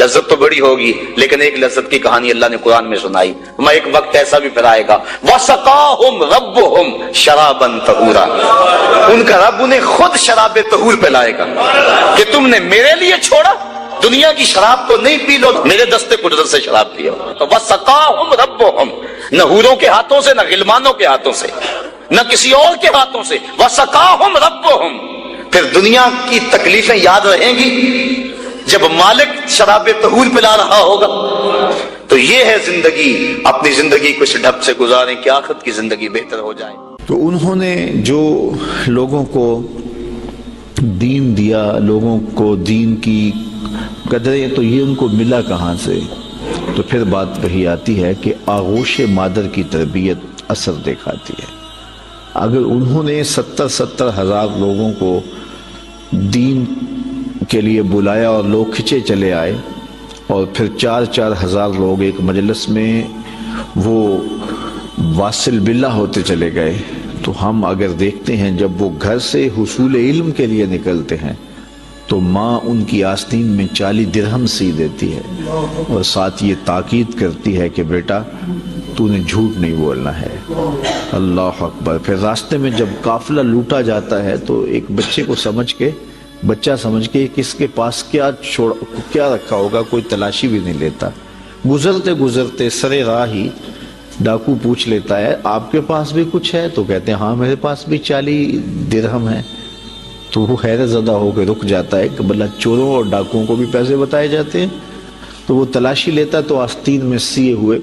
لذت تو بڑی ہوگی، لیکن ایک لذت کی کہانی اللہ نے قرآن میں سنائی، میں ایک وقت ایسا بھی پھر آئے گا وَسَقَاهُمْ رَبُّهُمْ شَرَابًا طَهُورًا، ان کا رب انہیں خود شراب طہور پلائے گا کہ تم نے میرے لیے چھوڑا، دنیا کی شراب تو نہیں پی لو، میرے دستے قدرت سے شراب پیو۔ تو وَسَقَاهُمْ رَبُّهُمْ، نہ حوروں کے ہاتھوں سے، نہ غلمانوں کے ہاتھوں سے، نہ کسی اور کے ہاتھوں سے، وَسَقَاهُمْ رَبُّهُمْ۔ پھر دنیا کی تکلیفیں یاد رہیں گی جب مالک شراب طہور پلا رہا ہوگا۔ تو یہ ہے زندگی، اپنی زندگی کو اس ڈھب سے گزاریں کہ آخرت کی زندگی بہتر ہو جائے۔ تو انہوں نے جو لوگوں کو دین دیا، لوگوں کو دین کی قدریں، تو یہ ان کو ملا کہاں سے؟ تو پھر بات وہی آتی ہے کہ آغوش مادر کی تربیت اثر دکھاتی ہے۔ اگر انہوں نے 70 ہزار لوگوں کو دین کے لیے بلایا اور لوگ کھچے چلے آئے، اور پھر 4 ہزار لوگ ایک مجلس میں وہ واصل باللہ ہوتے چلے گئے، تو ہم اگر دیکھتے ہیں جب وہ گھر سے حصول علم کے لیے نکلتے ہیں تو ماں ان کی آستین میں 40 درہم سی دیتی ہے، اور ساتھ یہ تاکید کرتی ہے کہ بیٹا تو نے جھوٹ نہیں بولنا ہے۔ اللہ اکبر۔ پھر راستے میں جب قافلہ لوٹا جاتا ہے تو ایک بچہ سمجھ کے کس کے پاس کیا رکھا ہوگا کوئی تلاشی بھی نہیں لیتا۔ گزرتے سرے راہ ہی ڈاکو پوچھ لیتا ہے آپ کے پاس بھی کچھ ہے؟ تو کہتے ہیں ہاں میرے پاس بھی 40 درہم ہے۔ تو وہ حیرت زدہ ہو کے رک جاتا ہے کہ بھلا چوروں اور ڈاکوؤں کو بھی پیسے بتائے جاتے ہیں؟ تو وہ تلاشی لیتا تو آستین میں سیے ہوئے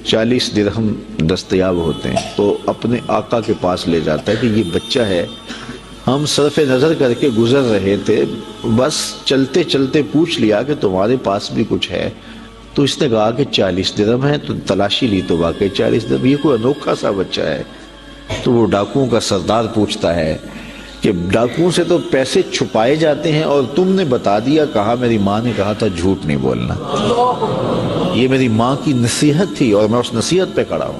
40 درہم دستیاب ہوتے ہیں، تو اپنے آقا کے پاس لے جاتا ہے کہ یہ بچہ ہے، ہم صرف نظر کر کے گزر رہے تھے، بس چلتے چلتے پوچھ لیا کہ تمہارے پاس بھی کچھ ہے۔ تو اس نے کہا کہ 40 درہم ہے، تو تلاشی لی تو واقعی 40 درہم، یہ کوئی انوکھا سا بچہ ہے۔ تو وہ ڈاکوؤں کا سردار پوچھتا ہے کہ ڈاکوؤں سے تو پیسے چھپائے جاتے ہیں اور تم نے بتا دیا، کہا میری ماں نے کہا تھا جھوٹ نہیں بولنا، یہ میری ماں کی نصیحت تھی اور میں اس نصیحت پہ کھڑا ہوں۔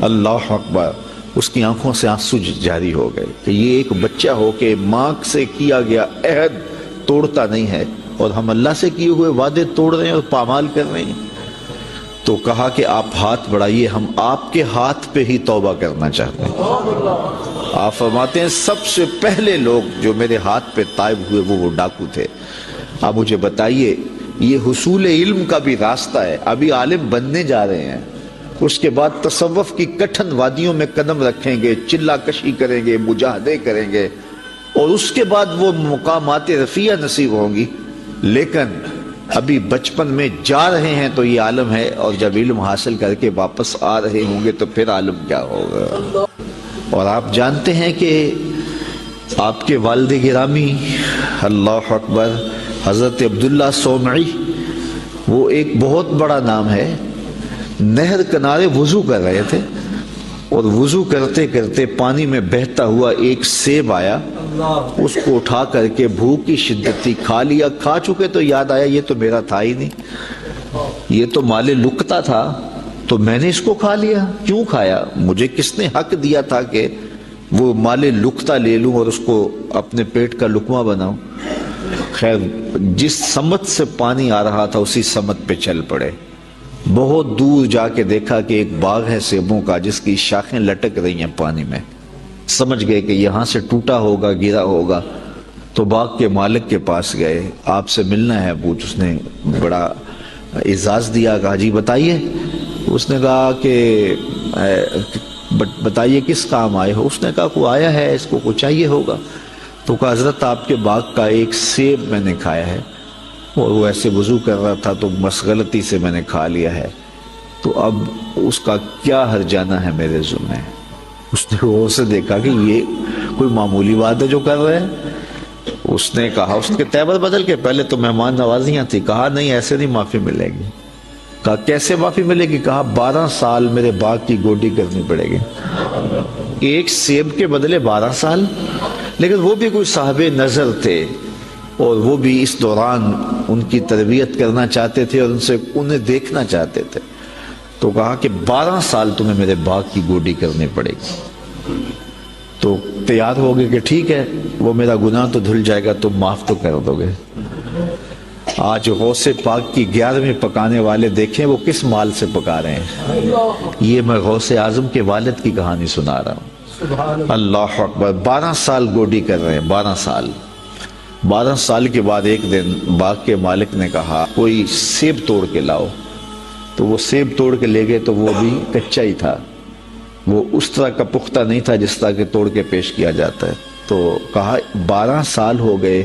اللہ اکبر۔ اس کی آنکھوں سے آنسو جاری ہو گئے کہ یہ ایک بچہ ہو کہ ماں سے کیا گیا عہد توڑتا نہیں ہے، اور ہم اللہ سے کیے ہوئے وعدے توڑ رہے ہیں اور پامال کر رہے ہیں۔ تو کہا کہ آپ ہاتھ بڑھائیے، ہم آپ کے ہاتھ پہ ہی توبہ کرنا چاہتے ہیں۔ آپ فرماتے ہیں سب سے پہلے لوگ جو میرے ہاتھ پہ تائب ہوئے وہ ڈاکو تھے۔ آپ مجھے بتائیے، یہ حصول علم کا بھی راستہ ہے، ابھی عالم بننے جا رہے ہیں، اس کے بعد تصوف کی کٹھن وادیوں میں قدم رکھیں گے، چلا کشی کریں گے، مجاہدے کریں گے، اور اس کے بعد وہ مقامات رفیع نصیب ہوں گی، لیکن ابھی بچپن میں جا رہے ہیں تو یہ عالم ہے، اور جب علم حاصل کر کے واپس آ رہے ہوں گے تو پھر عالم کیا ہوگا۔ اور آپ جانتے ہیں کہ آپ کے والد گرامی اللہ اکبر حضرت عبداللہ سومعی، وہ ایک بہت بڑا نام ہے، نہر کنارے وضو کر رہے تھے، اور وضو کرتے کرتے پانی میں بہتا ہوا ایک سیب آیا، اس کو اٹھا کر کے بھوک کی شدت تھی، کھا لیا، کھا چکے تو یاد آیا یہ تو میرا تھا ہی نہیں، یہ تو مال لقطہ تھا، تو میں نے اس کو کھا لیا۔ کیوں کھایا؟ مجھے کس نے حق دیا تھا کہ وہ مال لقطہ لے لوں اور اس کو اپنے پیٹ کا لقمہ بناؤں؟ خیر، جس سمت سے پانی آ رہا تھا اسی سمت پہ چل پڑے۔ بہت دور جا کے دیکھا کہ ایک باغ ہے سیبوں کا جس کی شاخیں لٹک رہی ہیں پانی میں، سمجھ گئے کہ یہاں سے ٹوٹا ہوگا، گرا ہوگا، تو باغ کے مالک کے پاس گئے، آپ سے ملنا ہے پوچھ۔ اس نے بڑا اعزاز دیا، کہا جی بتائیے۔ اس نے کہا کہ بتائیے کس کام آئے ہو؟ اس نے کہا کوئی آیا ہے، اس کو کچھ چاہیے ہوگا۔ تو کہا حضرت آپ کے باغ کا ایک سیب میں نے کھایا ہے، اور وہ ایسے وضو کر رہا تھا تو بس غلطی سے میں نے کھا لیا ہے، تو اب اس کا کیا ہرجانہ ہے میرے ذمہ؟ اس نے غور سے دیکھا کہ یہ کوئی معمولی بات ہے جو کر رہے ہیں۔ اس نے کہا، اس کے تیور بدل کے، پہلے تو مہمان نوازیاں تھی، کہا نہیں ایسے نہیں معافی ملے گی۔ کہا کیسے معافی ملے گی؟ کہا 12 سال میرے باغ کی گوڈی کرنی پڑے گی۔ ایک سیب کے بدلے 12 سال؟ لیکن وہ بھی کوئی صاحب نظر تھے، اور وہ بھی اس دوران ان کی تربیت کرنا چاہتے تھے اور انہیں دیکھنا چاہتے تھے، تو کہا کہ 12 سال تمہیں میرے باغ کی گوڈی کرنی پڑے گی۔ تو تیار ہو گئے کہ ٹھیک ہے، وہ میرا گناہ تو دھل جائے گا، تم معاف تو کر دو گے۔ آج غوث پاک کی 11ویں پکانے والے دیکھیں وہ کس مال سے پکا رہے ہیں. یہ میں غوث اعظم کے والد کی کہانی سنا رہا ہوں. اللہ اکبر. 12 سال گوڈی کر رہے ہیں. 12 سال کے بعد ایک دن باغ کے مالک نے کہا کوئی سیب توڑ کے لاؤ. تو وہ سیب توڑ کے لے گئے تو وہ بھی کچا ہی تھا, وہ اس طرح کا پختہ نہیں تھا جس طرح کے توڑ کے پیش کیا جاتا ہے. تو کہا 12 سال ہو گئے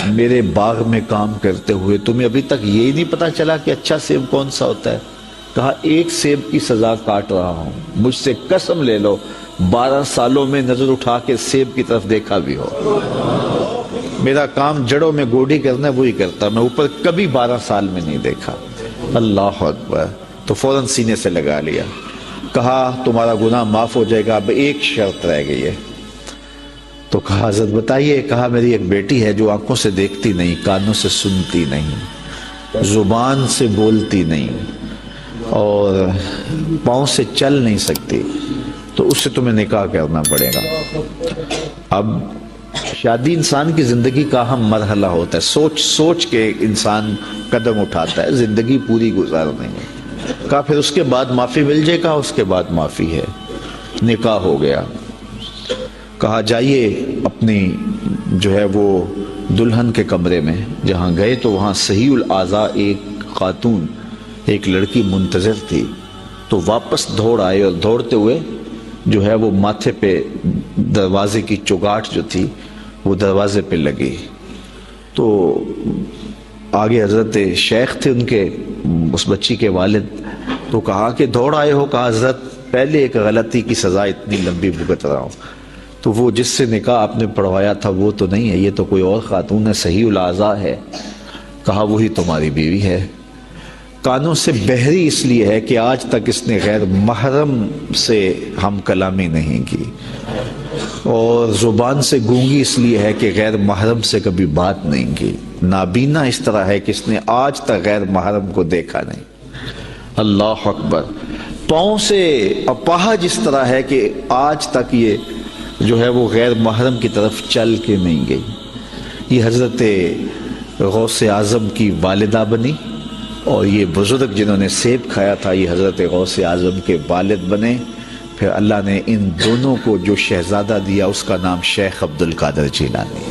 میرے باغ میں کام کرتے ہوئے, تمہیں ابھی تک یہی نہیں پتا چلا کہ اچھا سیب کون سا ہوتا ہے؟ کہا ایک سیب کی سزا کاٹ رہا ہوں, مجھ سے قسم لے لو 12 سالوں میں نظر اٹھا کے سیب کی طرف دیکھا بھی ہو. میرا کام جڑوں میں گوڈی کرنا ہے وہی کرتا, میں اوپر کبھی 12 سال میں نہیں دیکھا. اللہ اکبر. تو فوراً سینے سے لگا لیا. کہا تمہارا گناہ معاف ہو جائے گا, اب ایک شرط رہ گئی ہے. تو کہا حضرت بتائیے. کہا میری ایک بیٹی ہے جو آنکھوں سے دیکھتی نہیں, کانوں سے سنتی نہیں, زبان سے بولتی نہیں اور پاؤں سے چل نہیں سکتی, تو اس سے تمہیں نکاح کرنا پڑے گا. اب شادی انسان کی زندگی کا اہم مرحلہ ہوتا ہے, سوچ سوچ کے انسان قدم اٹھاتا ہے, زندگی پوری گزارنے میں. کہا پھر اس کے بعد معافی مل جائے گا؟ اس کے بعد معافی ہے. نکاح ہو گیا. کہا جائیے اپنی جو ہے وہ دلہن کے کمرے میں. جہاں گئے تو وہاں صحیح الاعضاء ایک خاتون, ایک لڑکی منتظر تھی. تو واپس دوڑ آئے اور دوڑتے ہوئے جو ہے وہ ماتھے پہ دروازے کی چوگاٹ جو تھی وہ دروازے پہ لگی. تو آگے حضرت شیخ تھے ان کے, اس بچی کے والد. تو کہا کہ دوڑ آئے ہو؟ کہا حضرت پہلے ایک غلطی کی سزا اتنی لمبی بھگت رہا ہوں. تو وہ جس سے نکاح آپ نے پڑھوایا تھا وہ تو نہیں ہے, یہ تو کوئی اور خاتون ہے, صحیح الاعضاء ہے. کہا وہی تمہاری بیوی ہے. کانوں سے بہری اس لیے ہے کہ آج تک اس نے غیر محرم سے ہم کلامی نہیں کی, اور زبان سے گونگی اس لیے ہے کہ غیر محرم سے کبھی بات نہیں کی. نابینا اس طرح ہے کہ اس نے آج تک غیر محرم کو دیکھا نہیں. اللہ اکبر. پاؤں سے اپاہج اس طرح ہے کہ آج تک یہ جو ہے وہ غیر محرم کی طرف چل کے نہیں گئی. یہ حضرت غوث اعظم کی والدہ بنی, اور یہ بزرگ جنہوں نے سیب کھایا تھا یہ حضرت غوث اعظم کے والد بنے. پھر اللہ نے ان دونوں کو جو شہزادہ دیا اس کا نام شیخ عبد القادر جیلانی.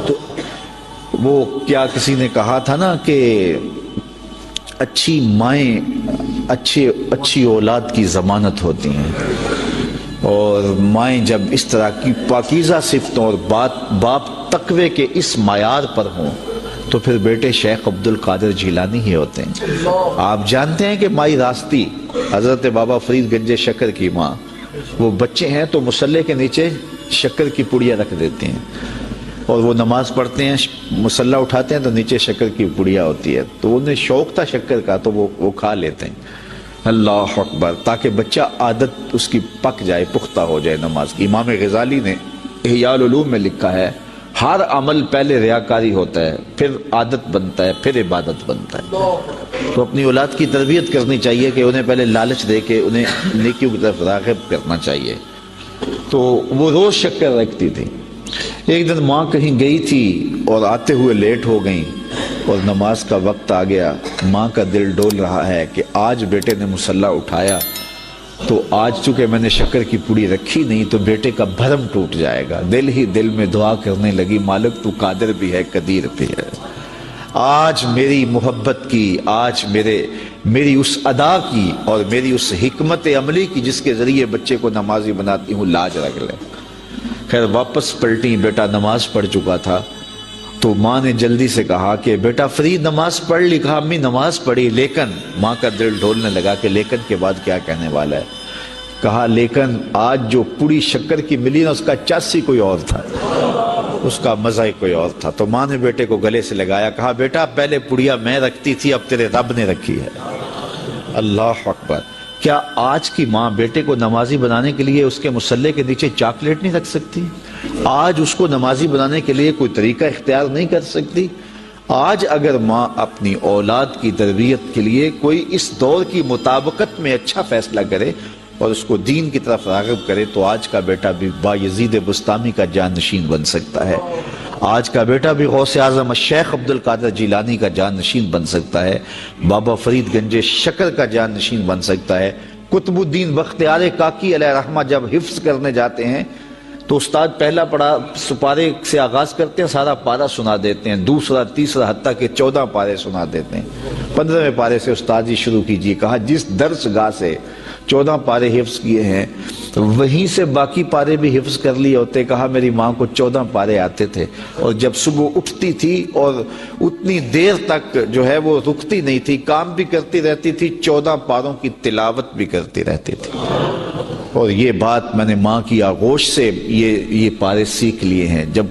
تو وہ کیا کسی نے کہا تھا نا کہ اچھی مائیں اچھی اولاد کی ضمانت ہوتی ہیں, اور مائیں جب اس طرح کی پاکیزہ صفتوں اور باپ تقوی کے اس معیار پر ہوں تو پھر بیٹے شیخ عبد القادر جیلانی ہی ہوتے ہیں. آپ جانتے ہیں کہ مائی راستی حضرت بابا فرید گنج شکر کی ماں, وہ بچے ہیں تو مصلے کے نیچے شکر کی پڑیا رکھ دیتے ہیں, اور وہ نماز پڑھتے ہیں مصلہ اٹھاتے ہیں تو نیچے شکر کی پڑیا ہوتی ہے. تو انہیں شوق تھا شکر کا تو وہ کھا لیتے ہیں. اللہ اکبر. تاکہ بچہ عادت اس کی پک جائے, پختہ ہو جائے نماز کی. امام غزالی نے احیاء العلوم میں لکھا ہے ہر عمل پہلے ریاکاری ہوتا ہے, پھر عادت بنتا ہے, پھر عبادت بنتا ہے. تو اپنی اولاد کی تربیت کرنی چاہیے کہ انہیں پہلے لالچ دے کے انہیں نیکیوں کی طرف راغب کرنا چاہیے. تو وہ روز شکر رکھتی تھی. ایک دن ماں کہیں گئی تھی اور آتے ہوئے لیٹ ہو گئیں, اور نماز کا وقت آ گیا. ماں کا دل ڈول رہا ہے کہ آج بیٹے نے مصلہ اٹھایا تو آج چونکہ میں نے شکر کی پوڑی رکھی نہیں تو بیٹے کا بھرم ٹوٹ جائے گا. دل ہی دل میں دعا کرنے لگی, مالک تو قادر بھی ہے قدیر بھی ہے. آج میری محبت کی, آج میری اس ادا کی اور میری اس حکمت عملی کی جس کے ذریعے بچے کو نمازی بناتی ہوں, لاج رکھ لے. خیر واپس پلٹی, بیٹا نماز پڑھ چکا تھا. تو ماں نے جلدی سے کہا کہ بیٹا فرید نماز پڑھ لی؟ کہا امی نماز پڑھی, لیکن ماں کا دل ڈھولنے لگا کہ لیکن کے بعد کیا کہنے والا ہے. کہا لیکن آج جو پوری شکر کی ملی نا اس کا چاسی کوئی اور تھا, اس کا مزہ ہی کوئی اور تھا. تو ماں نے بیٹے کو گلے سے لگایا, کہا بیٹا پہلے پڑیا میں رکھتی تھی, اب تیرے رب نے رکھی ہے. اللہ اکبر. کیا آج کی ماں بیٹے کو نمازی بنانے کے لیے اس کے مصلے کے نیچے چاکلیٹ نہیں رکھ سکتی؟ آج اس کو نمازی بنانے کے لیے کوئی طریقہ اختیار نہیں کر سکتی؟ آج اگر ماں اپنی اولاد کی تربیت کے لیے کوئی اس دور کی مطابقت میں اچھا فیصلہ کرے اور اس کو دین کی طرف راغب کرے تو آج کا بیٹا بھی بایزید بستامی کا جانشین بن سکتا ہے، آج کا بیٹا بھی غوث اعظم الشیخ عبد القادر جیلانی کا جانشین بن سکتا ہے، بابا فرید گنج شکر کا جانشین بن سکتا ہے۔ قطب الدین بختیار کاکی علیہ رحمہ جب حفظ کرنے جاتے ہیں تو استاد پہلا پڑھا سپارے سے آغاز کرتے ہیں، سارا پارا سنا دیتے ہیں، دوسرا تیسرا حتیٰ کہ 14 پارے سنا دیتے ہیں۔ 15ویں پارے سے استاد جی شروع کیجیے، کہا جس درس گاہ سے 14 پارے حفظ کیے ہیں وہیں سے باقی پارے بھی حفظ کر لیے ہوتے۔ کہا میری ماں کو 14 پارے آتے تھے، اور جب صبح اٹھتی تھی اور اتنی دیر تک جو ہے وہ رکتی نہیں تھی، کام بھی کرتی رہتی تھی، 14 پاروں کی تلاوت بھی کرتی رہتی تھی۔ اور یہ بات میں نے ماں کی آغوش سے یہ پارے سیکھ لیے ہیں۔ جب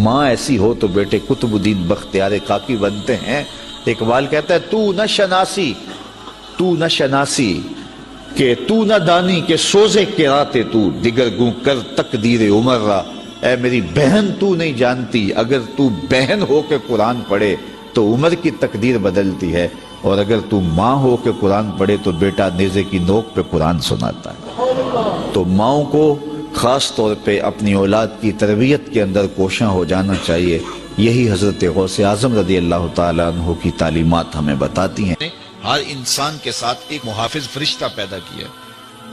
ماں ایسی ہو تو بیٹے قطب الدین بختیار کاکی بنتے ہیں۔ اقبال کہتا ہے تو نہ شناسی کہ تو نہ دانی کہ سوزے کراتے تو دیگر گوں کر تقدیر عمر را، اے میری بہن تو نہیں جانتی اگر تو بہن ہو کے قرآن پڑھے تو عمر کی تقدیر بدلتی ہے، اور اگر تو ماں ہو کے قرآن پڑھے تو بیٹا نیزے کی نوک پہ قرآن سناتا ہے۔ تو ماؤں کو خاص طور پہ اپنی اولاد کی تربیت کے اندر کوشاں ہو جانا چاہیے۔ یہی حضرت غوث اعظم رضی اللہ تعالیٰ عنہ کی تعلیمات ہمیں بتاتی ہیں۔ ہر انسان کے ساتھ ایک محافظ فرشتہ پیدا کیا،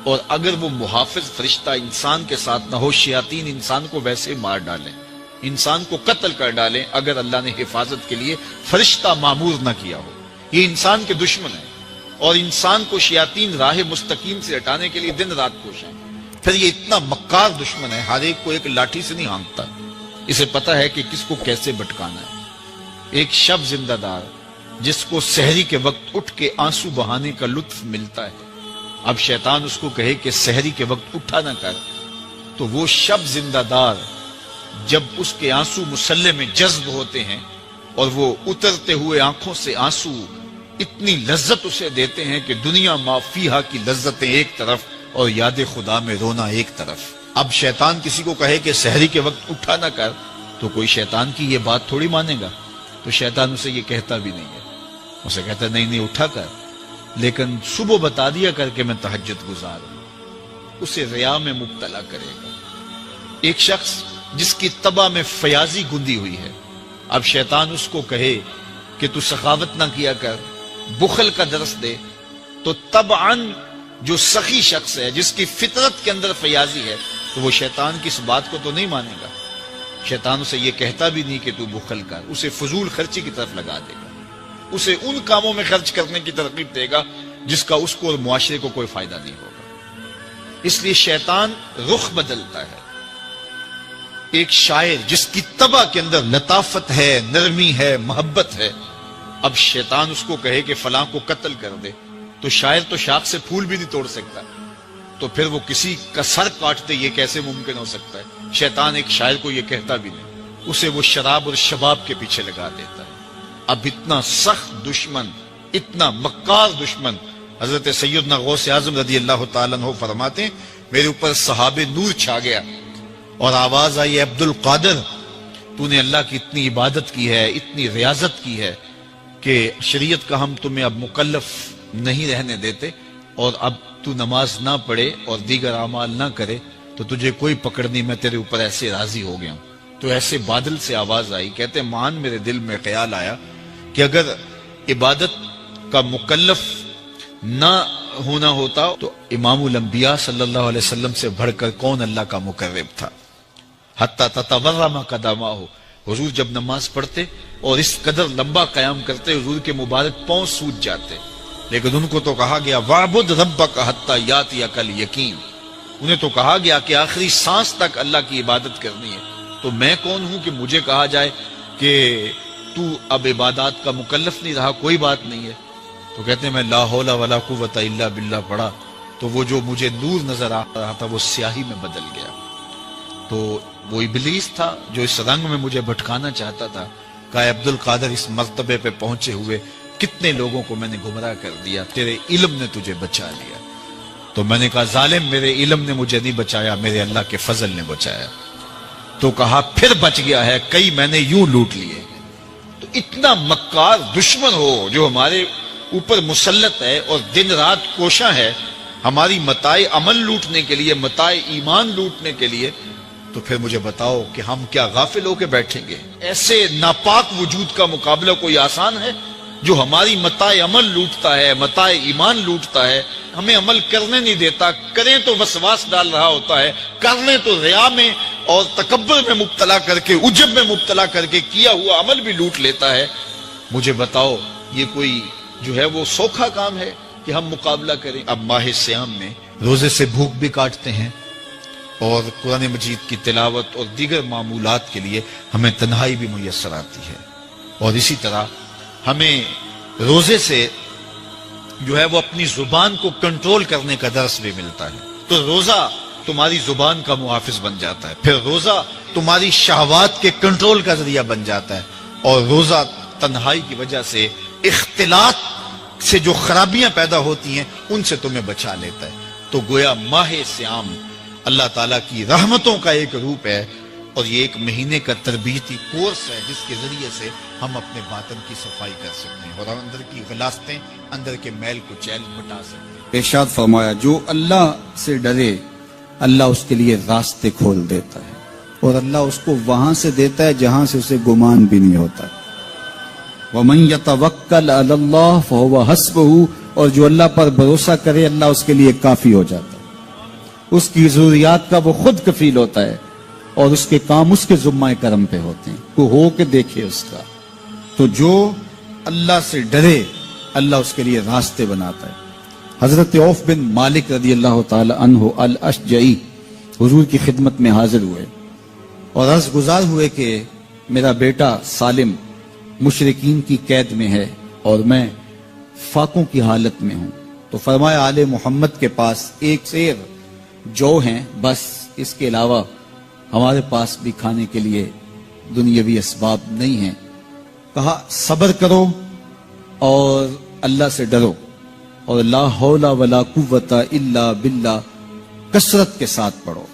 اور اگر وہ محافظ فرشتہ انسان کے ساتھ نہ ہو، شیاطین انسان کو ویسے مار ڈالیں، انسان کو قتل کر ڈالیں اگر اللہ نے حفاظت کے لیے فرشتہ معمور نہ کیا ہو۔ یہ انسان کے دشمن ہیں، اور انسان کو شیاطین راہ مستقیم سے ہٹانے کے لیے دن رات کوشاں۔ پھر یہ اتنا مکار دشمن ہے، ہر ایک کو ایک لاٹھی سے نہیں ہانکتا، اسے پتا ہے کہ کس کو کیسے بھٹکانا ہے۔ ایک شب زندہ دار جس کو سحری کے وقت اٹھ کے آنسو بہانے کا لطف ملتا ہے، اب شیطان اس کو کہے کہ سحری کے وقت اٹھا نہ کر، تو وہ شب زندہ دار جب اس کے آنسو مسلح میں جذب ہوتے ہیں اور وہ اترتے ہوئے آنکھوں سے آنسو اتنی لذت اسے دیتے ہیں کہ دنیا ما فیہا کی لذتیں ایک طرف اور یاد خدا میں رونا ایک طرف۔ اب شیطان کسی کو کہے کہ سحری کے وقت اٹھا نہ کر، تو کوئی شیطان کی یہ بات تھوڑی مانے گا، تو شیطان اسے یہ کہتا بھی نہیں ہے، اسے کہتا نہیں اٹھا کر، لیکن صبح بتا دیا کر کہ میں تہجد گزار ہوں، اسے ریا میں مبتلا کرے گا۔ ایک شخص جس کی طبع میں فیاضی گندی ہوئی ہے، اب شیطان اس کو کہے کہ تو سخاوت نہ کیا کر، بخل کا درس دے، تو طبعاً جو سخی شخص ہے جس کی فطرت کے اندر فیاضی ہے، تو وہ شیطان کی اس بات کو تو نہیں مانے گا۔ شیطان اسے یہ کہتا بھی نہیں کہ تو بخل کر، اسے فضول خرچی کی طرف لگا دے گا، اسے ان کاموں میں خرچ کرنے کی ترغیب دے گا جس کا اس کو اور معاشرے کو کوئی فائدہ نہیں ہوگا۔ اس لیے شیطان رخ بدلتا ہے۔ ایک شاعر جس کی طبع کے اندر لطافت ہے، نرمی ہے، محبت ہے، اب شیطان اس کو کہے کہ فلاں کو قتل کر دے، تو شاعر تو شاخ سے پھول بھی نہیں توڑ سکتا، تو پھر وہ کسی کا سر کاٹتے یہ کیسے ممکن ہو سکتا ہے؟ شیطان ایک شاعر کو یہ کہتا بھی نہیں، اسے وہ شراب اور شباب کے پیچھے لگا دیتا ہے۔ اب اتنا سخت دشمن، اتنا مکار دشمن، حضرت سیدنا غوث اعظم رضی اللہ تعالیٰ عنہ فرماتے ہیں میرے اوپر صحاب نور چھا گیا، اور آواز آئی ہے عبد القادر، تو نے اللہ کی اتنی عبادت کی ہے، اتنی ریاضت کی ہے کہ شریعت کا ہم تمہیں اب مکلف نہیں رہنے دیتے، اور اب تو نماز نہ پڑھے اور دیگر اعمال نہ کرے تو تجھے کوئی پکڑ نہیں، میں تیرے اوپر ایسے راضی ہو گیا ہوں۔ تو ایسے بادل سے آواز آئی، کہتے مان میرے دل میں خیال آیا کہ اگر عبادت کا مکلف نہ ہونا ہوتا تو امام الانبیاء صلی اللہ علیہ وسلم سے بڑھ کر کون اللہ کا مقرب تھا۔ حتی تتورم قدماہ، حضور جب نماز پڑھتے اور اس قدر لمبا قیام کرتے حضور کے مبارک پاؤں سوج جاتے، لیکن ان کو تو کہا گیا وَعْبُدْ رَبَّكَ حَتَّى يَأْتِيَكَ الْيَقِينُ، انہیں تو کہا گیا کہ آخری سانس تک اللہ کی عبادت کرنی ہے، تو میں کون ہوں کہ مجھے کہا جائے کہ تو اب عبادات کا مکلف نہیں رہا، کوئی بات نہیں ہے۔ تو کہتے ہیں میں لا حول ولا قوت الا باللہ پڑھا تو وہ جو مجھے نور نظر آ رہا تھا وہ سیاہی میں بدل گیا۔ تو وہ ابلیس تھا جو اس رنگ میں مجھے بھٹکانا چاہتا تھا، کہا عبد القادر اس مرتبے پہ پہنچے ہوئے کتنے لوگوں کو میں نے گمراہ کر دیا، تیرے علم نے تجھے بچا لیا۔ تو میں نے کہا ظالم، میرے علم نے مجھے نہیں بچایا، میرے اللہ کے فضل نے بچایا۔ تو کہا پھر بچ گیا ہے، کئی میں نے یوں لوٹ لیے۔ تو اتنا مکار دشمن ہو جو ہمارے اوپر مسلط ہے اور دن رات کوشاں ہے، ہماری متاع عمل لوٹنے کے لیے، متاع ایمان لوٹنے کے لیے، تو پھر مجھے بتاؤ کہ ہم کیا غافل ہو کے بیٹھیں گے؟ ایسے ناپاک وجود کا مقابلہ کوئی آسان ہے جو ہماری متاع عمل لوٹتا ہے، متاع ایمان لوٹتا ہے، ہمیں عمل کرنے نہیں دیتا، کریں تو وسواس ڈال رہا ہوتا ہے، کر لیں تو ریا میں اور تکبر میں مبتلا کر کے، عجب میں مبتلا کر کے کیا ہوا عمل بھی لوٹ لیتا ہے۔ مجھے بتاؤ یہ کوئی جو ہے وہ سوکھا کام ہے کہ ہم مقابلہ کریں؟ اب ماہ سیام میں روزے سے بھوک بھی کاٹتے ہیں اور قرآن مجید کی تلاوت اور دیگر معمولات کے لیے ہمیں تنہائی بھی میسر آتی ہے، اور اسی طرح ہمیں روزے سے جو ہے وہ اپنی زبان کو کنٹرول کرنے کا درس بھی ملتا ہے۔ تو روزہ تمہاری زبان کا محافظ بن جاتا ہے، پھر روزہ تمہاری شہوات کے کنٹرول کا ذریعہ بن جاتا ہے، اور روزہ تنہائی کی وجہ سے اختلاط سے جو خرابیاں پیدا ہوتی ہیں ان سے تمہیں بچا لیتا ہے۔ تو گویا ماہ سیام اللہ تعالیٰ کی رحمتوں کا ایک روپ ہے، اور یہ ایک مہینے کا تربیتی کورس ہے جس کے ذریعے سے ہم اپنے باطن کی صفائی کر سکتے ہیں اور اندر کی غلاستیں، اندر کے میل کو چیل مٹا سکتے ہیں۔ ارشاد فرمایا جو اللہ سے ڈرے اللہ اس کے لیے راستے کھول دیتا ہے، اور اللہ اس کو وہاں سے دیتا ہے جہاں سے اسے گمان بھی نہیں ہوتا۔ وَمَن يَتَوَكَّلْ عَلَى اللَّهِ فَهُوَ حَسْبُهُ، اور جو اللہ پر بھروسہ کرے اللہ اس کے لیے کافی ہو جاتا ہے، اس کی ضروریات کا وہ خود کفیل ہوتا ہے، اور اس کے کام اس کے ذمہ کرم پہ ہوتے ہیں، وہ ہو کے دیکھے اس کا۔ تو جو اللہ سے ڈرے اللہ اس کے لیے راستے بناتا ہے۔ حضرت عوف بن مالک رضی اللہ تعالی عنہ الاشجعی حضور کی خدمت میں حاضر ہوئے اور عرض گزار ہوئے کہ میرا بیٹا سالم مشرکین کی قید میں ہے اور میں فاقوں کی حالت میں ہوں۔ تو فرمایا آل محمد کے پاس ایک سیر جو ہیں، بس اس کے علاوہ ہمارے پاس بھی کھانے کے لیے دنیاوی اسباب نہیں ہیں۔ کہا صبر کرو اور اللہ سے ڈرو، اور لا حول ولا قوت الا باللہ کثرت کے ساتھ پڑھو۔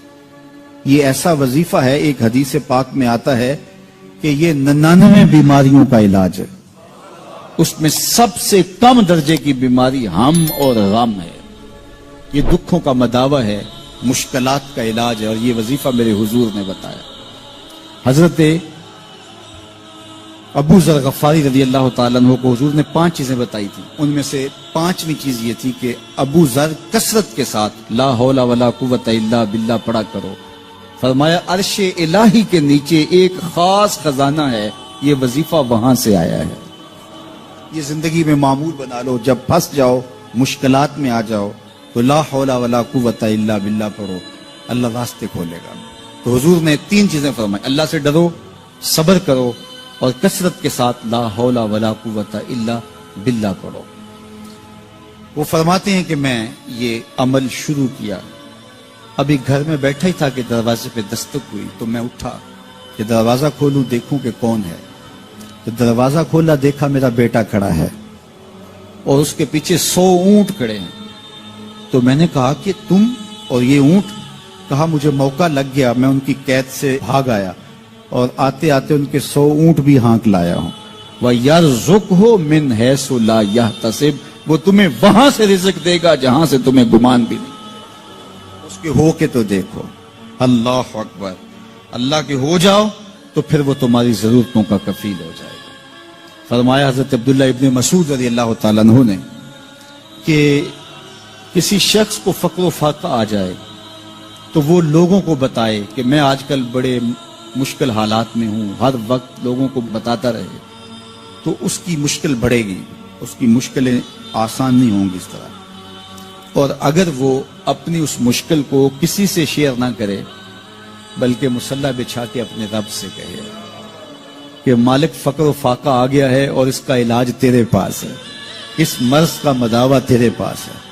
یہ ایسا وظیفہ ہے، ایک حدیث پاک میں آتا ہے کہ یہ 99 بیماریوں کا علاج ہے، اس میں سب سے کم درجے کی بیماری ہم اور غم ہے۔ یہ دکھوں کا مداوع ہے، مشکلات کا علاج ہے، اور یہ وظیفہ میرے حضور نے بتایا۔ حضرت ابو ذر غفاری رضی اللہ تعالیٰ عنہ کو حضور نے 5 چیزیں بتائی تھی، ان میں سے 5ویں چیز یہ تھی کہ ابو ذر کثرت کے ساتھ لا حول ولا قوت الا باللہ پڑھا کرو۔ فرمایا عرش الہی کے نیچے ایک خاص خزانہ ہے، یہ وظیفہ وہاں سے آیا ہے۔ یہ زندگی میں معمول بنا لو، جب پھنس جاؤ، مشکلات میں آ جاؤ تو لا حول ولا قوت الا باللہ پڑھو، اللہ راستے کھولے گا۔ تو حضور نے 3 چیزیں فرمائی، اللہ سے ڈرو، صبر کرو، اور کثرت کے ساتھ لا حول ولا قوت الا باللہ پڑھو۔ وہ فرماتے ہیں کہ میں یہ عمل شروع کیا، ابھی گھر میں بیٹھا ہی تھا کہ دروازے پہ دستک ہوئی، تو میں اٹھا کہ دروازہ کھولوں دیکھوں کہ کون ہے۔ تو دروازہ کھولا، دیکھا میرا بیٹا کھڑا ہے اور اس کے پیچھے 100 اونٹ کھڑے ہیں۔ تو میں نے کہا کہ تم اور یہ اونٹ؟ کہا مجھے موقع لگ گیا، میں ان کی قید سے بھاگ آیا اور آتے آتے ان کے 100 اونٹ بھی ہانک لایا ہوں۔ وَيَرْزُقْهُ مِنْ حَيْثُ لَا يَحْتَسِبُ، وہ تمہیں وہاں سے رزق دے گا جہاں سے تمہیں گمان بھی نہیں۔ اس کے ہو کے تو دیکھو، اللہ اکبر، اللہ کے ہو جاؤ تو پھر وہ تمہاری ضرورتوں کا کفیل ہو جائے گا۔ فرمایا حضرت عبداللہ ابن مسعود رضی اللہ تعالیٰ عنہ نے کہ کسی شخص کو فقر و فاقہ آ جائے تو وہ لوگوں کو بتائے کہ میں آج کل بڑے مشکل حالات میں ہوں، ہر وقت لوگوں کو بتاتا رہے تو اس کی مشکل بڑھے گی، اس کی مشکلیں آسان نہیں ہوں گی اس طرح۔ اور اگر وہ اپنی اس مشکل کو کسی سے شیئر نہ کرے بلکہ مصلی بچھا کے اپنے رب سے کہے کہ مالک فقر و فاقہ آ گیا ہے اور اس کا علاج تیرے پاس ہے، اس مرض کا مداوع تیرے پاس ہے۔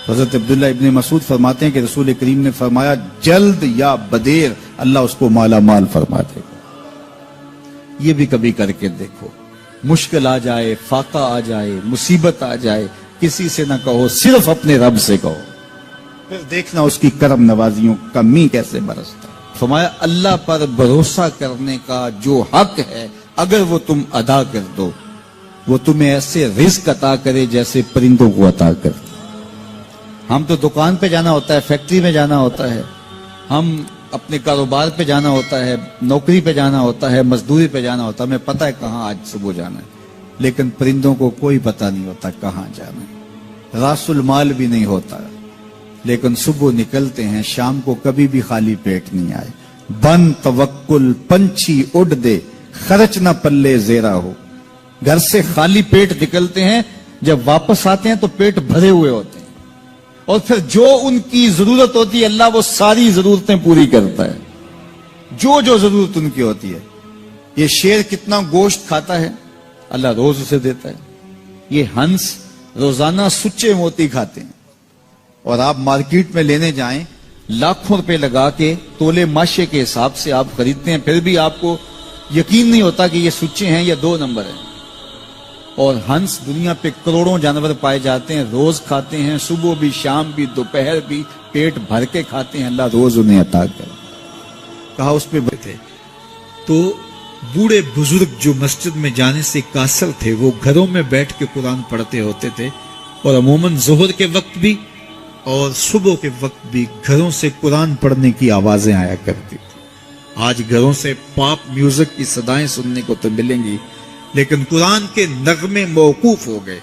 حضرت عبداللہ ابن مسعود فرماتے ہیں کہ رسول کریم نے فرمایا جلد یا بدیر اللہ اس کو مالا مال فرما دے گا۔ یہ بھی کبھی کر کے دیکھو، مشکل آ جائے، فاقہ آ جائے، مصیبت آ جائے، کسی سے نہ کہو، صرف اپنے رب سے کہو، پھر دیکھنا اس کی کرم نوازیوں کا می کیسے برستا ہے۔ فرمایا اللہ پر بھروسہ کرنے کا جو حق ہے اگر وہ تم ادا کر دو، وہ تمہیں ایسے رزق عطا کرے جیسے پرندوں کو عطا کرے۔ ہم تو دکان پہ جانا ہوتا ہے، فیکٹری میں جانا ہوتا ہے، ہم اپنے کاروبار پہ جانا ہوتا ہے، نوکری پہ جانا ہوتا ہے، مزدوری پہ جانا ہوتا ہے، ہمیں پتہ ہے کہاں آج صبح جانا ہے، لیکن پرندوں کو کوئی پتہ نہیں ہوتا کہاں جانا ہے، راس المال بھی نہیں ہوتا، لیکن صبح نکلتے ہیں، شام کو کبھی بھی خالی پیٹ نہیں آئے۔ بن توکل پنچھی اڑ دے، خرچ نہ پلے زیرا ہو۔ گھر سے خالی پیٹ نکلتے ہیں، جب واپس آتے ہیں تو پیٹ بھرے ہوئے ہوتے ہیں، اور پھر جو ان کی ضرورت ہوتی ہے اللہ وہ ساری ضرورتیں پوری کرتا ہے، جو ضرورت ان کی ہوتی ہے۔ یہ شیر کتنا گوشت کھاتا ہے، اللہ روز اسے دیتا ہے۔ یہ ہنس روزانہ سچے موتی کھاتے ہیں، اور آپ مارکیٹ میں لینے جائیں لاکھوں روپے لگا کے تولے ماشے کے حساب سے آپ خریدتے ہیں، پھر بھی آپ کو یقین نہیں ہوتا کہ یہ سچے ہیں یا 2 نمبر ہیں۔ اور ہنس دنیا پہ کروڑوں جانور پائے جاتے ہیں، روز کھاتے ہیں، صبح بھی، شام بھی، دوپہر بھی، پیٹ بھر کے کھاتے ہیں، اللہ روز انہیں عطا کرے۔ کہا اس پہ تھے تو بوڑھے بزرگ جو مسجد میں جانے سے قاصر تھے وہ گھروں میں بیٹھ کے قرآن پڑھتے ہوتے تھے، اور عموماً ظہر کے وقت بھی اور صبح کے وقت بھی گھروں سے قرآن پڑھنے کی آوازیں آیا کرتی تھی۔ آج گھروں سے پاپ میوزک کی صدائیں سننے کو تو ملیں گی، لیکن قرآن کے نغمے موقوف ہو گئے۔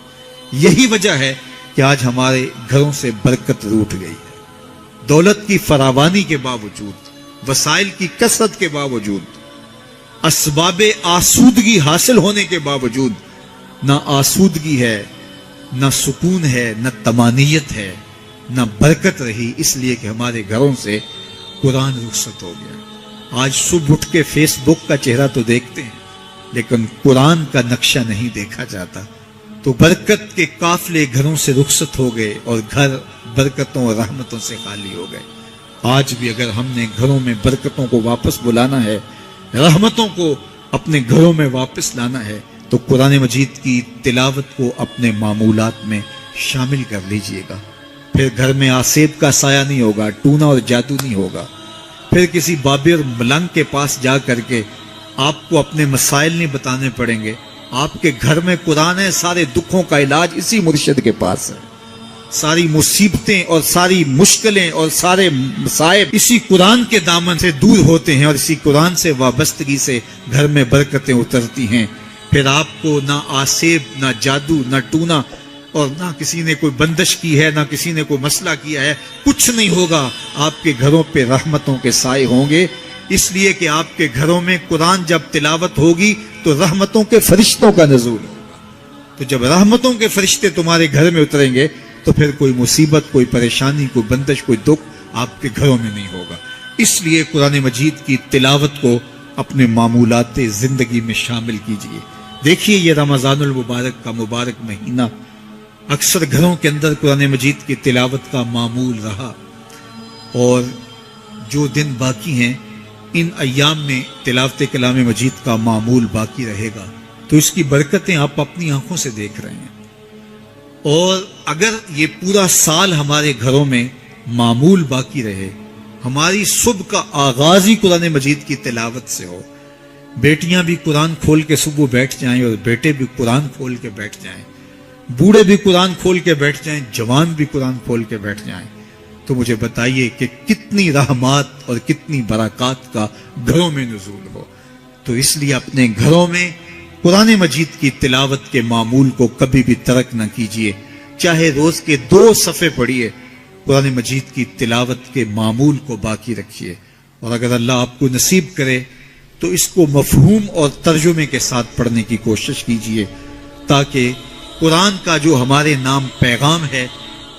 یہی وجہ ہے کہ آج ہمارے گھروں سے برکت روٹ گئی ہے۔ دولت کی فراوانی کے باوجود، وسائل کی کثرت کے باوجود، اسباب آسودگی حاصل ہونے کے باوجود نہ آسودگی ہے، نہ سکون ہے، نہ طمانینت ہے، نہ برکت رہی، اس لیے کہ ہمارے گھروں سے قرآن رخصت ہو گیا۔ آج صبح اٹھ کے فیس بک کا چہرہ تو دیکھتے ہیں، لیکن قرآن کا نقشہ نہیں دیکھا جاتا، تو برکت کے قافلے گھروں سے رخصت ہو گئے اور گھر برکتوں اور رحمتوں سے خالی ہو گئے۔ آج بھی اگر ہم نے گھروں میں برکتوں کو واپس بلانا ہے، رحمتوں کو اپنے گھروں میں واپس لانا ہے، تو قرآن مجید کی تلاوت کو اپنے معمولات میں شامل کر لیجئے گا۔ پھر گھر میں آسیب کا سایہ نہیں ہوگا، ٹونا اور جادو نہیں ہوگا، پھر کسی بابر ملنگ کے پاس جا کر کے آپ کو اپنے مسائل نہیں بتانے پڑیں گے۔ آپ کے گھر میں قرآن ہے، سارے دکھوں کا علاج اسی مرشد کے پاس ہے، ساری مصیبتیں اور ساری مشکلیں اور سارے مصائب اسی قرآن کے دامن سے دور ہوتے ہیں، اور اسی قرآن سے وابستگی سے گھر میں برکتیں اترتی ہیں۔ پھر آپ کو نہ آسیب، نہ جادو، نہ ٹونا، اور نہ کسی نے کوئی بندش کی ہے، نہ کسی نے کوئی مسئلہ کیا ہے، کچھ نہیں ہوگا۔ آپ کے گھروں پہ رحمتوں کے سائے ہوں گے، اس لیے کہ آپ کے گھروں میں قرآن جب تلاوت ہوگی تو رحمتوں کے فرشتوں کا نزول ہوگا۔ تو جب رحمتوں کے فرشتے تمہارے گھر میں اتریں گے تو پھر کوئی مصیبت، کوئی پریشانی، کوئی بندش، کوئی دکھ آپ کے گھروں میں نہیں ہوگا۔ اس لیے قرآن مجید کی تلاوت کو اپنے معمولات زندگی میں شامل کیجئے۔ دیکھیے یہ رمضان المبارک کا مبارک مہینہ اکثر گھروں کے اندر قرآن مجید کی تلاوت کا معمول رہا، اور جو دن باقی ہیں ان ایام میں تلاوت کلام مجید کا معمول باقی رہے گا، تو اس کی برکتیں آپ اپنی آنکھوں سے دیکھ رہے ہیں۔ اور اگر یہ پورا سال ہمارے گھروں میں معمول باقی رہے، ہماری صبح کا آغاز ہی قرآن مجید کی تلاوت سے ہو، بیٹیاں بھی قرآن کھول کے صبح بیٹھ جائیں اور بیٹے بھی قرآن کھول کے بیٹھ جائیں، بوڑھے بھی قرآن کھول کے بیٹھ جائیں، جوان بھی قرآن کھول کے بیٹھ جائیں، تو مجھے بتائیے کہ کتنی رحمات اور کتنی برکات کا گھروں میں نزول ہو۔ تو اس لیے اپنے گھروں میں قرآن مجید کی تلاوت کے معمول کو کبھی بھی ترک نہ کیجیے، چاہے روز کے 2 صفحے پڑھیے، قرآن مجید کی تلاوت کے معمول کو باقی رکھیے، اور اگر اللہ آپ کو نصیب کرے تو اس کو مفہوم اور ترجمے کے ساتھ پڑھنے کی کوشش کیجیے، تاکہ قرآن کا جو ہمارے نام پیغام ہے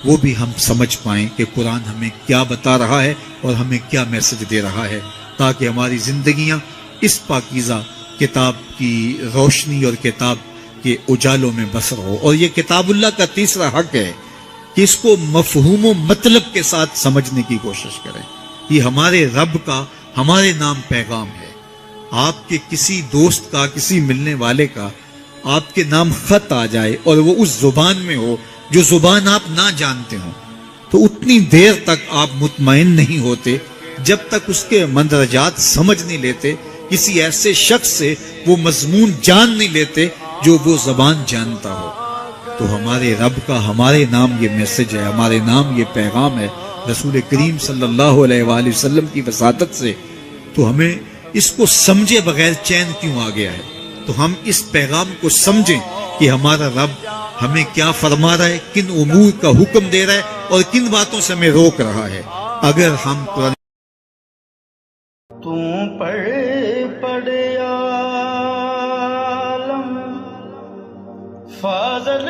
وہ بھی ہم سمجھ پائیں کہ قرآن ہمیں کیا بتا رہا ہے اور ہمیں کیا میسج دے رہا ہے، تاکہ ہماری زندگیاں اس پاکیزہ کتاب کی روشنی اور کتاب کے اجالوں میں بسر ہو۔ اور یہ کتاب اللہ کا تیسرا حق ہے کہ اس کو مفہوم و مطلب کے ساتھ سمجھنے کی کوشش کریں۔ یہ ہمارے رب کا ہمارے نام پیغام ہے۔ آپ کے کسی دوست کا، کسی ملنے والے کا آپ کے نام خط آ جائے اور وہ اس زبان میں ہو جو زبان آپ نہ جانتے ہوں، تو اتنی دیر تک آپ مطمئن نہیں ہوتے جب تک اس کے مندرجات سمجھ نہیں لیتے، کسی ایسے شخص سے وہ مضمون جان نہیں لیتے جو وہ زبان جانتا ہو۔ تو ہمارے رب کا ہمارے نام یہ میسج ہے، ہمارے نام یہ پیغام ہے رسول کریم صلی اللہ علیہ وآلہ وسلم کی وساطت سے، تو ہمیں اس کو سمجھے بغیر چین کیوں آ گیا ہے؟ تو ہم اس پیغام کو سمجھیں کہ ہمارا رب ہمیں کیا فرما رہا ہے، کن امور کا حکم دے رہا ہے اور کن باتوں سے ہمیں روک رہا ہے۔ اگر ہم قرآن پڑھ عالم فاضل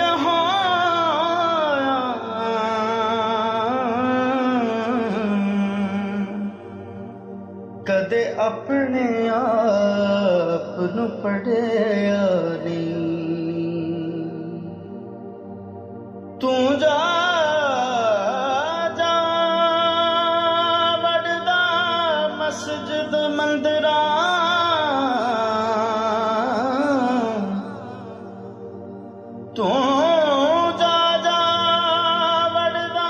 کدے اپنے آپ نو پڑھیا نہیں، تو جا جا وڑدا مسجد مندراں، تو جا جا وڑدا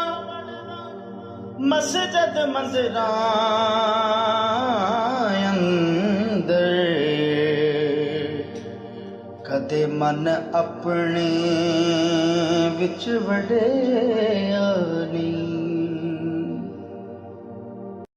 مسجد مندراں کدے من اپنے وچ وڑیا نہیں۔